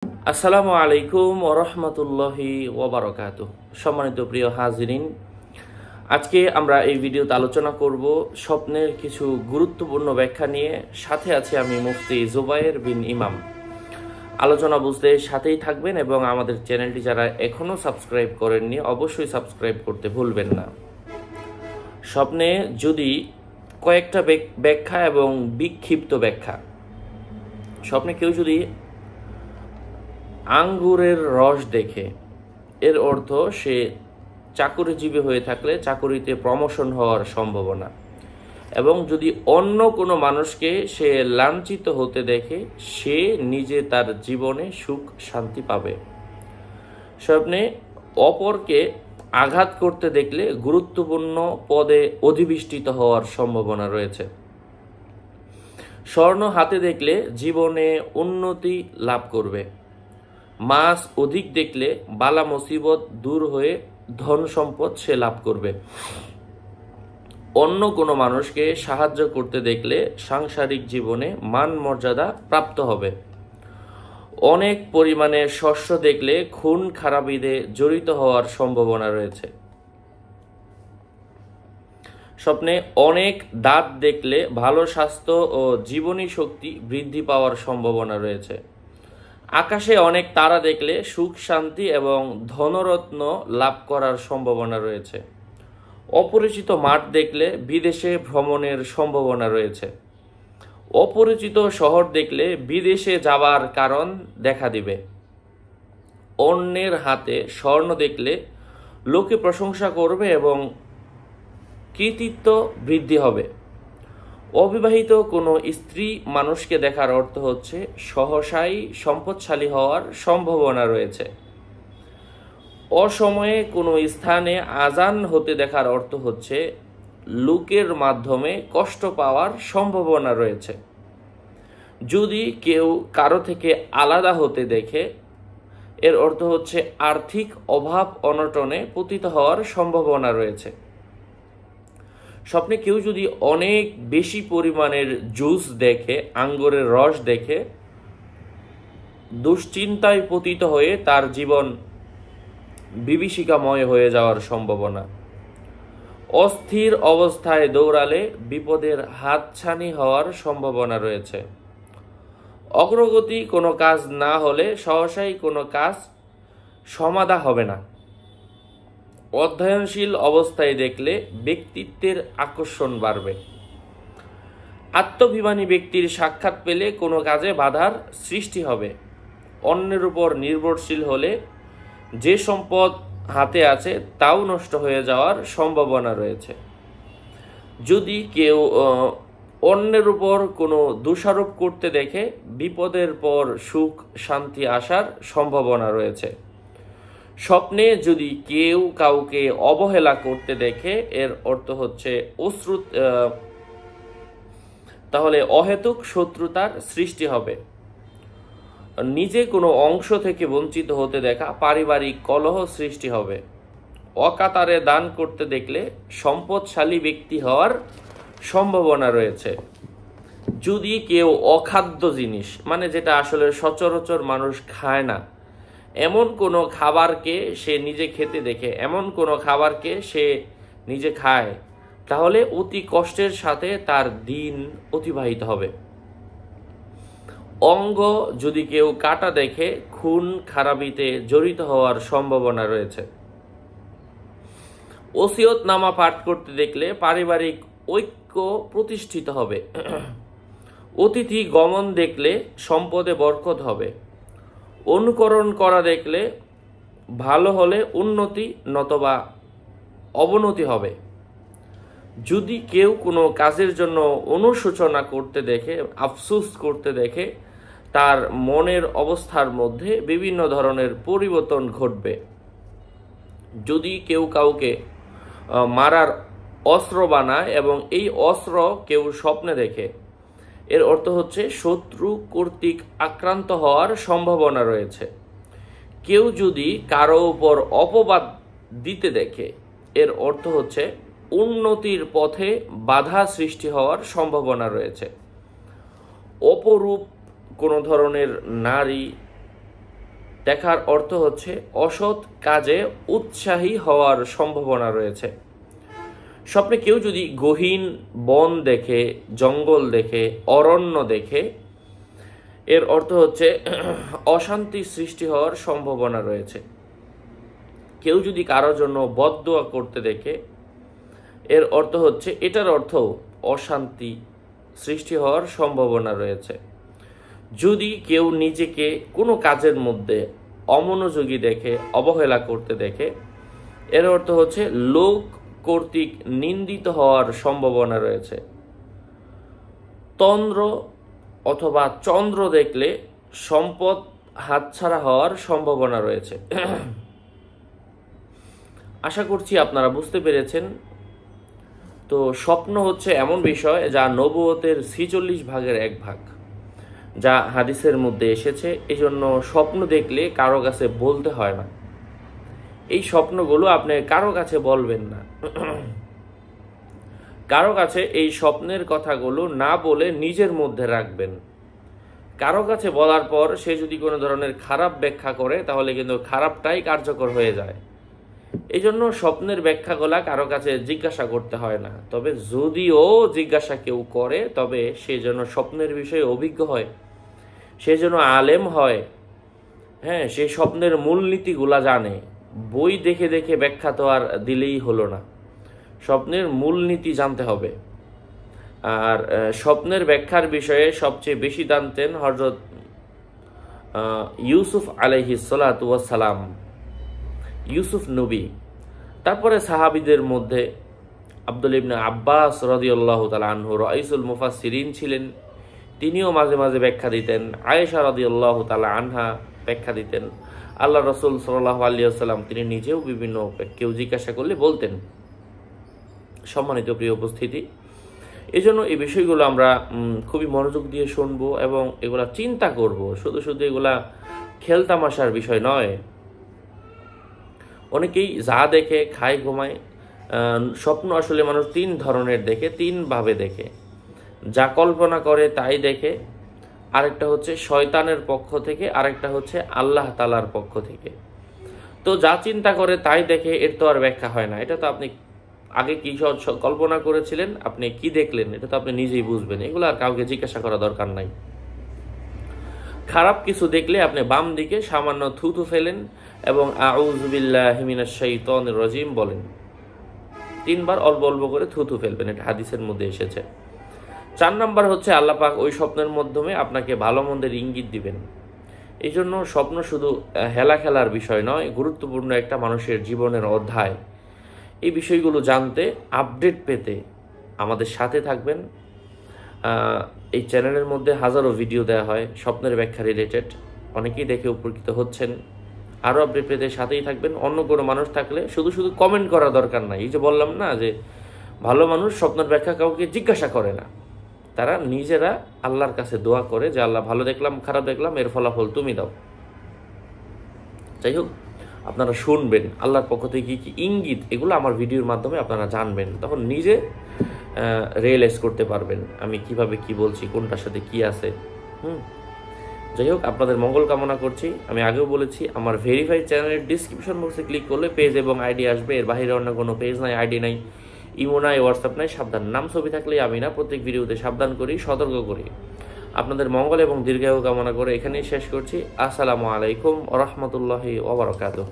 আসসালামু আলাইকুম ওরহমতুল্লাহি ওবারকাতুহ। সম্মানিত প্রিয় হাজিরিন, আজকে আমরা এই ভিডিওতে আলোচনা করব স্বপ্নের কিছু গুরুত্বপূর্ণ ব্যাখ্যা নিয়ে। সাথে আছে আমি মুফতি জুবায়ের বিন ইমাম। আলোচনা বুঝতে সাথেই থাকবেন এবং আমাদের চ্যানেলটি যারা এখনও সাবস্ক্রাইব করেননি অবশ্যই সাবস্ক্রাইব করতে ভুলবেন না। স্বপ্নে যদি কয়েকটা ব্যাখ্যা এবং বিক্ষিপ্ত ব্যাখ্যা। স্বপ্নে কেউ যদি আঙ্গুরের রস দেখে, এর অর্থ সে চাকুরিজীবী হয়ে থাকলে চাকুরিতে প্রমোশন হওয়ার সম্ভাবনা, এবং যদি অন্য কোনো মানুষকে সে লাঞ্ছিত হতে দেখে সে নিজে তার জীবনে সুখ শান্তি পাবে। স্বপ্নে অপরকে আঘাত করতে দেখলে গুরুত্বপূর্ণ পদে অধিষ্ঠিত হওয়ার সম্ভাবনা রয়েছে। স্বর্ণ হাতে দেখলে জীবনে উন্নতি লাভ করবে। মাছ অধিক দেখলে বালা মুসিবত দূর হয়ে ধন সম্পদ সে লাভ করবে। অন্য কোনো মানুষকে সাহায্য করতে দেখলে সাংসারিক জীবনে মান মর্যাদা প্রাপ্ত হবে। অনেক পরিমাণে শস্য দেখলে খুন খারাপিতে জড়িত হওয়ার সম্ভাবনা রয়েছে। স্বপ্নে অনেক দাঁত দেখলে ভালো স্বাস্থ্য ও জীবনী শক্তি বৃদ্ধি পাওয়ার সম্ভাবনা রয়েছে। আকাশে অনেক তারা দেখলে সুখ শান্তি এবং ধনরত্ন লাভ করার সম্ভাবনা রয়েছে। অপরিচিত মাঠ দেখলে বিদেশে ভ্রমণের সম্ভাবনা রয়েছে। অপরিচিত শহর দেখলে বিদেশে যাবার কারণ দেখা দিবে। অন্যের হাতে স্বর্ণ দেখলে লোকে প্রশংসা করবে এবং কৃতিত্ব বৃদ্ধি হবে। অবিবাহিত কোনো স্ত্রী মানুষকে দেখার অর্থ হচ্ছে সহসাই সম্পদশালী হওয়ার সম্ভাবনা রয়েছে। অসময়ে কোনো স্থানে আজান হতে দেখার অর্থ হচ্ছে লোকের মাধ্যমে কষ্ট পাওয়ার সম্ভাবনা রয়েছে। যদি কেউ কারো থেকে আলাদা হতে দেখে, এর অর্থ হচ্ছে আর্থিক অভাব অনটনে পতিত হওয়ার সম্ভাবনা রয়েছে। স্বপ্নে কেউ যদি অনেক বেশি পরিমাণের জুস দেখে, আঙ্গুরের রস দেখে, দুশ্চিন্তায় পতিত হয়ে তার জীবন বিভীষিকাময় হয়ে যাওয়ার সম্ভাবনা। অস্থির অবস্থায় দৌড়ালে বিপদের হাতছানি হওয়ার সম্ভাবনা রয়েছে। অগ্রগতি কোনো কাজ না হলে সহসাই কোনো কাজ সমাধা হবে না। অধ্যয়নশীল অবস্থায় দেখলে ব্যক্তিত্বের আকর্ষণ বাড়বে। আত্মভিমানী ব্যক্তির সাক্ষাৎ পেলে কোনো কাজে বাধার সৃষ্টি হবে। অন্যের উপর নির্ভরশীল হলে যে সম্পদ হাতে আছে তাও নষ্ট হয়ে যাওয়ার সম্ভাবনা রয়েছে। যদি কেউ অন্যের উপর কোনো দোষারোপ করতে দেখে বিপদের পর সুখ শান্তি আসার সম্ভাবনা রয়েছে। স্বপ্নে যদি কেউ কাউকে অবহেলা করতে দেখে, এর অর্থ হচ্ছে তাহলে অহেতুক শত্রুতার সৃষ্টি হবে। নিজে কোনো অংশ থেকে বঞ্চিত হতে দেখা পারিবারিক কলহ সৃষ্টি হবে। অকাতারে দান করতে দেখলে সম্পদশালী ব্যক্তি হওয়ার সম্ভাবনা রয়েছে। যদি কেউ অখাদ্য জিনিস, মানে যেটা আসলে সচরাচর মানুষ খায় না, এমন কোনো খাবারকে সে নিজে খেতে দেখে, এমন কোনো খাবারকে সে নিজে খায়, তাহলে অতি কষ্টের সাথে তার দিন অতিবাহিত হবে। অঙ্গ যদি কেউ কাটা দেখে খুন খারাপিতে জড়িত হওয়ার সম্ভাবনা রয়েছে। ওসিয়তনামা পাঠ করতে দেখলে পারিবারিক ঐক্য প্রতিষ্ঠিত হবে। অতিথি গমন দেখলে সম্পদে বরকত হবে। অনুকরণ করা দেখলে ভালো হলে উন্নতি নতবা অবনতি হবে। যদি কেউ কোনো কাজের জন্য অনুশোচনা করতে দেখে, আফসোস করতে দেখে, তার মনের অবস্থার মধ্যে বিভিন্ন ধরনের পরিবর্তন ঘটবে। যদি কেউ কাউকে মারার অস্ত্র বানায় এবং এই অস্ত্র কেউ স্বপ্নে দেখে, এর অর্থ হচ্ছে শত্রু কর্তৃক আক্রান্ত হওয়ার সম্ভাবনা রয়েছে। কেউ যদি কারো উপর অপবাদ দিতে দেখে, এর অর্থ হচ্ছে উন্নতির পথে বাধা সৃষ্টি হওয়ার সম্ভাবনা রয়েছে। অপরূপ কোনো ধরনের নারী দেখার অর্থ হচ্ছে অসৎ কাজে উৎসাহী হওয়ার সম্ভাবনা রয়েছে। স্বপ্নে কেউ যদি গহীন বন দেখে, জঙ্গল দেখে, অরণ্য দেখে, এর অর্থ হচ্ছে অশান্তি সৃষ্টি হওয়ার সম্ভাবনা রয়েছে। কেউ যদি কারোর জন্য বদদোয়া করতে দেখে, এর অর্থ হচ্ছে এটার অর্থ অশান্তি সৃষ্টি হওয়ার সম্ভাবনা রয়েছে। যদি কেউ নিজেকে কোনো কাজের মধ্যে অমনোযোগী দেখে, অবহেলা করতে দেখে, এর অর্থ হচ্ছে লোক কর্তৃক নিন্দিত হওয়ার সম্ভাবনা রয়েছে। তন্দ্র অথবা চন্দ্র দেখলে সম্পদ হাতছাড়া হওয়ার সম্ভাবনা রয়েছে। আশা করছি আপনারা বুঝতে পেরেছেন। তো স্বপ্ন হচ্ছে এমন বিষয় যা নবুয়তের 46 ভাগের 1 ভাগ, যা হাদিসের মধ্যে এসেছে। এই জন্য স্বপ্ন দেখলে কারো কাছে বলতে হয় না। এই স্বপ্নগুলো আপনি কারো কাছে বলবেন না। কারো কাছে এই স্বপ্নের কথাগুলো না বলে নিজের মধ্যে রাখবেন। কারো কাছে বলার পর সে যদি কোনো ধরনের খারাপ ব্যাখ্যা করে, তাহলে কিন্তু খারাপটাই কার্যকর হয়ে যায়। এই জন্য স্বপ্নের ব্যাখ্যাগুলা কারো কাছে জিজ্ঞাসা করতে হয় না। তবে যদিও জিজ্ঞাসা কেউ করে, তবে সে যেন স্বপ্নের বিষয়ে অভিজ্ঞ হয়, সে যেন আলেম হয়, হ্যাঁ, সে স্বপ্নের মূলনীতিগুলা জানে। বই দেখে দেখে ব্যাখ্যা তো আর দিলেই হলো না, স্বপ্নের মূলনীতি জানতে হবে। আর স্বপ্নের ব্যাখ্যার বিষয়ে সবচেয়ে বেশি জানতেন হযরত ইউসুফ আলাইহিস সালাতু ওয়াস সালাম, ইউসুফ নবী। তারপরে সাহাবীদের মধ্যে আব্দুল্লাহ ইবনে আব্বাস রাদিয়াল্লাহু তাআলা আনহু রাইসুল মুফাসসিরিন ছিলেন, তিনিও মাঝে মাঝে ব্যাখ্যা দিতেন। আয়েশা রাদিয়াল্লাহু তাআলা আনহা ব্যাখ্যা দিতেন। আল্লাহ রাসূল সাল্লাল্লাহু আলাইহি ওয়াসাল্লাম তিনি নিজেও বিভিন্ন কেউ জিজ্ঞাসা করলে বলতেন। সম্মানিত প্রিয় উপস্থিতি, এই জন্য এই বিষয়গুলো আমরা খুবই মনোযোগ দিয়ে শুনবো এবং এগুলা চিন্তা করব। শুধু শুধু এগুলা খেলতামাশার বিষয় নয়। অনেকেই যা দেখে খায় ঘুমায়। স্বপ্ন আসলে মানুষ 3 ধরনের দেখে, 3 ভাবে দেখে। যা কল্পনা করে তাই দেখে, আরেকটা হচ্ছে শয়তানের পক্ষ থেকে, আরেকটা হচ্ছে আল্লাহ তাআলার পক্ষ থেকে। তো যা চিন্তা করে তাই দেখে, এর তো আর ব্যাখ্যা হয় না। এটা তো আপনি আগে কি কল্পনা করেছিলেন, আপনি কি দেখলেন, এটা তো আপনি নিজেই বুঝবেন। এগুলো আর কাউকে জিজ্ঞাসা করা দরকার নাই। খারাপ কিছু দেখলে আপনি বাম দিকে সামান্য থুতু ফেলেন এবং আউযু বিল্লাহি মিনাশ শাইতানির রাজিম বলেন। 3 বার অল্প অল্প করে থুতু ফেলবেন, এটা হাদিসের মধ্যে এসেছে। 4 নাম্বার হচ্ছে আল্লাহ পাক ওই স্বপ্নের মাধ্যমে আপনাকে ভালো মন্দের ইঙ্গিত দিবেন। এই জন্য স্বপ্ন শুধু হেলা খেলার বিষয় নয়, গুরুত্বপূর্ণ একটা মানুষের জীবনের অধ্যায়। এই বিষয়গুলো জানতে, আপডেট পেতে আমাদের সাথে থাকবেন। এই চ্যানেলের মধ্যে হাজারো ভিডিও দেওয়া হয় স্বপ্নের ব্যাখ্যা রিলেটেড, অনেকেই দেখে উপকৃত হচ্ছেন। আরও আপডেট পেতে সাথেই থাকবেন। অন্য কোনো মানুষ থাকলে শুধু শুধু কমেন্ট করা দরকার নাই। এই যে বললাম না যে ভালো মানুষ স্বপ্নের ব্যাখ্যা কাউকে জিজ্ঞাসা করে না, তারা নিজেরা আল্লাহর কাছে দোয়া করে যে আল্লাহ ভালো দেখলাম, খারাপ দেখলাম, এর ফলাফল তুমি দাও। যাই হোক, আপনারা শুনবেন আল্লাহর পক্ষ থেকে কী কী ইঙ্গিত, এগুলো আমার ভিডিওর মাধ্যমে আপনারা জানবেন। তখন নিজে রিয়েলাইজ করতে পারবেন আমি কিভাবে কি বলছি, কোনটার সাথে কি আছে। যাই হোক, আপনাদের মঙ্গল কামনা করছি। আমি আগেও বলেছি, আমার ভেরিফাইড চ্যানেলের ডিসক্রিপশন বক্সে ক্লিক করলে পেজ এবং আইডি আসবে। এর বাইরে অন্য কোনো পেজ নাই, আইডি নাই, ইমো নাই, হোয়াটসঅ্যাপ নাই। সাবধান, নাম ছবি থাকলেই আমি না। প্রত্যেক ভিডিওতে সাবধান করি, সতর্ক করি। আপনাদের মঙ্গল এবং দীর্ঘায়ু কামনা করে এখানেই শেষ করছি। আসসালামু আলাইকুম ওয়া রাহমাতুল্লাহি ওয়া বারাকাতুহু।